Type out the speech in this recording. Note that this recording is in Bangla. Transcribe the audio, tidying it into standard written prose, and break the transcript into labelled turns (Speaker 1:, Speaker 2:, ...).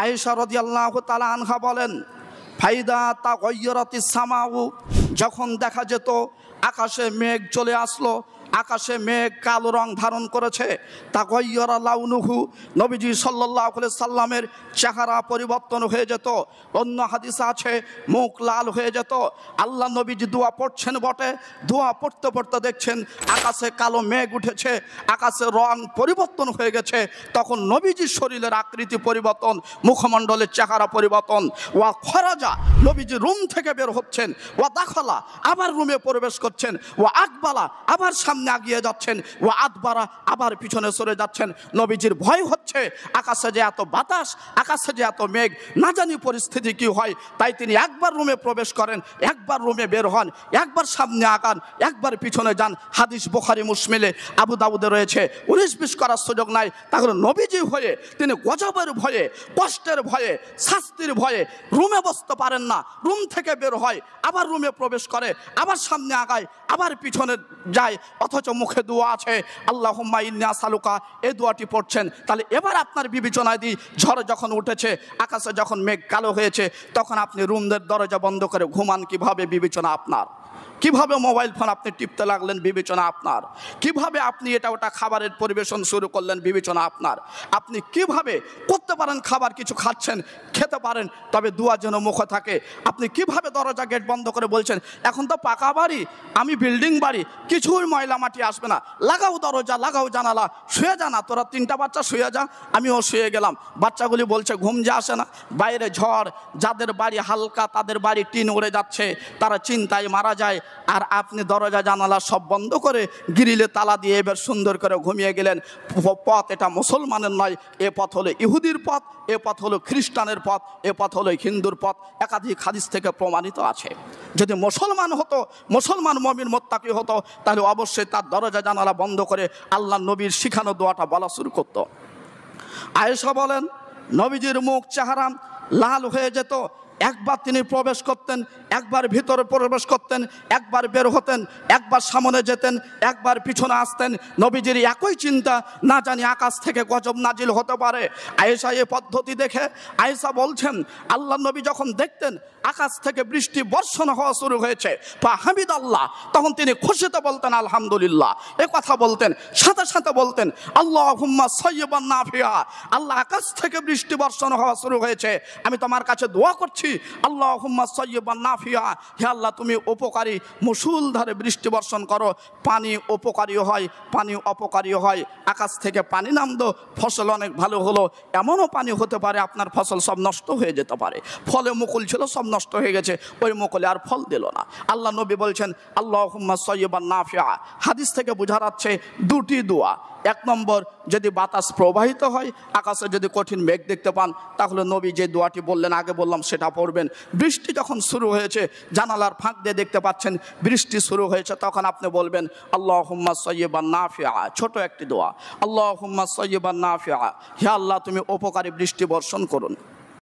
Speaker 1: আয়েশা রাদিয়াল্লাহু তাআলা আনহা বলেন, ফাইদা তাগায়্যারাতিস সামাউ, যখন দেখা যেত আকাশে মেঘ চলে আসলো, আকাশে মেঘ কালো রং ধারণ করেছে, তাগায়্যারা লাউনুহু, নবীজি সাল্লাল্লাহু আলাইহি সাল্লামের চেহারা পরিবর্তন হয়ে যেত। অন্য হাদিসে আছে মুখ লাল হয়ে যেত। আল্লাহ নবীজি দোয়া পড়ছেন বটে, দোয়া পড়তে পড়তে দেখছেন আকাশে কালো মেঘ উঠেছে, আকাশে রং পরিবর্তন হয়ে গেছে। তখন নবীজির শরীরের আকৃতি পরিবর্তন, মুখমণ্ডলের চেহারা পরিবর্তন। ওয়া খরাজা, নবীজি রুম থেকে বের হচ্ছেন। ওয়া দাখালা, আবার রুমে প্রবেশ করছেন। ওয়া আকবালা, আবার সামনে আগিয়ে যাচ্ছেন। ওয়া আদবারা, আবার পিছনে সরে যাচ্ছেন। নবীজির ভয় হচ্ছে, আকাশে যে এত বাতাস, আকাশে যে এত মেঘ, না জানি পরিস্থিতি কি হয়। তাই তিনি একবার রুমে প্রবেশ করেন, একবার রুমে বের হন, একবার সামনে আগান, একবার পিছনে যান। হাদিস বুখারী মুসলিমে, আবু দাউদে রয়েছে। 19-20 করার সুযোগ নাই। তাহলে নবীজি হয়ে তিনি গজবের ভয়ে, কষ্টের ভয়ে, শাস্তির ভয়ে রুমে বসতে পারেন না। রুম থেকে বের হয়, আবার রুমে প্রবেশ করে, আবার সামনে আগায়, আবার পিছনে যায়, অথচ মুখে দোয়া আছে আল্লাহুম্মা ইন্নী আসআলুকা, এই দোয়াটি পড়ছেন। তাহলে এবার আপনার বিবেচনায় দিই, ঝড় যখন উঠেছে, আকাশে যখন মেঘ কালো হয়েছে, তখন আপনি রুমের দরজা বন্ধ করে ঘুমান কিভাবে? বিবেচনা আপনার। কিভাবে মোবাইল ফোন আপনি টিপতে লাগলেন? বিবেচনা আপনার। কিভাবে আপনি এটা ওটা খাবারের পরিবেশন শুরু করলেন? বিবেচনা আপনার। আপনি কিভাবে করতে পারেন? খাবার কিছু খাচ্ছেন, খেতে পারেন, তবে দোয়া যেন মুখে থাকে। আপনি কিভাবে দরজা গেট বন্ধ করে বলছেন এখন তো পাকা বাড়ি, আমি বিল্ডিং বাড়ি, কিছুই ময়লা মাটি আসবে না, লাগাও দরজা, লাগাও জানালা, শুয়ে যা না, তোরা 3টা বাচ্চা শুয়ে যা, আমিও শুয়ে গেলাম। বাচ্চাগুলি বলছে ঘুম যে আসে না, বাইরে ঝড়, যাদের বাড়ি হালকা তাদের বাড়ি টিন উড়ে যাচ্ছে, তারা চিন্তায় মারা যায়। আর আপনি দরজা জানালা সব বন্ধ করে গ্রিলে তালা দিয়ে এবার সুন্দর করে ঘুমিয়ে গেলেন। পথ এটা মুসলমানের নয়, এ পথ হলো ইহুদির পথ, এ পথ হলো খ্রিস্টানের পথ, এ পথ হলো হিন্দুর পথ। একাধিক হাদিস থেকে প্রমাণিত আছে। যদি মুসলমান হতো, মুসলমান মুমিন মুত্তাকি হতো, তাহলে অবশ্যই তার দরজা জানালা বন্ধ করে আল্লাহ নবীর শিখানো দোয়াটা বলা শুরু করতো। আয়েশা বলেন, নবীজির মুখ চেহারা লাল হয়ে যেত। একবার তিনি প্রবেশ করতেন, একবার ভিতরে প্রবেশ করতেন, একবার বের হতেন, একবার সামনে যেতেন, একবার পিছনে আসতেন। নবীজির একই চিন্তা, না জানি আকাশ থেকে গজব নাজিল হতে পারে। আয়েশা এই পদ্ধতি দেখে আয়েশা বলছেন, আল্লাহ নবী যখন দেখতেন আকাশ থেকে বৃষ্টি বর্ষণ হওয়া শুরু হয়েছে, হামিদাল্লাহ, তখন তিনি খুশিতে বলতেন আলহামদুলিল্লাহ। এ কথা বলতেন, সাথে সাথে বলতেন আল্লাহুম্মা সাইয়্যিবান নাফিআ, আল্লাহ আকাশ থেকে বৃষ্টি বর্ষণ হওয়া শুরু হয়েছে, আমি তোমার কাছে দোয়া করছি আল্লাহুম্মা সাইয়্যিবান নাফিআ, হে আল্লাহ তুমি উপকারী মুষলধারে বৃষ্টি বর্ষণ করো। পানি উপকারী হয়, পানি অপকারী হয়। আকাশ থেকে পানি নামলো, ফসল অনেক ভালো হলো। এমনও পানি হতে পারে আপনার ফসল সব নষ্ট হয়ে যেতে পারে। ফলে মুকুল ছিল, সব নষ্ট হয়ে গেছে, ওই মুকুলে আর ফল দিল না। আল্লাহ নবী বলছেন আল্লাহুম্মা সাইয়্যিবান নাফিআ। হাদিস থেকে বোঝা যাচ্ছে দুটি দোয়া। 1 নম্বর, যদি বাতাস প্রবাহিত হয়, আকাশে যদি কঠিন মেঘ দেখতে পান, তাহলে নবী যে দোয়াটি বললেন, আগে বললাম, সেটা পড়বেন। বৃষ্টি যখন শুরু হয়েছে, জানালার ফাঁক দিয়ে দেখতে পাচ্ছেন বৃষ্টি শুরু হয়েছে, তখন আপনি বলবেন আল্লাহুম্মা সাইয়্যিবান নাফিআ। ছোট একটি দোয়া, আল্লাহুম্মা সাইয়্যিবান নাফিআ, হে আল্লাহ তুমি উপকারী বৃষ্টি বর্ষণ করুন।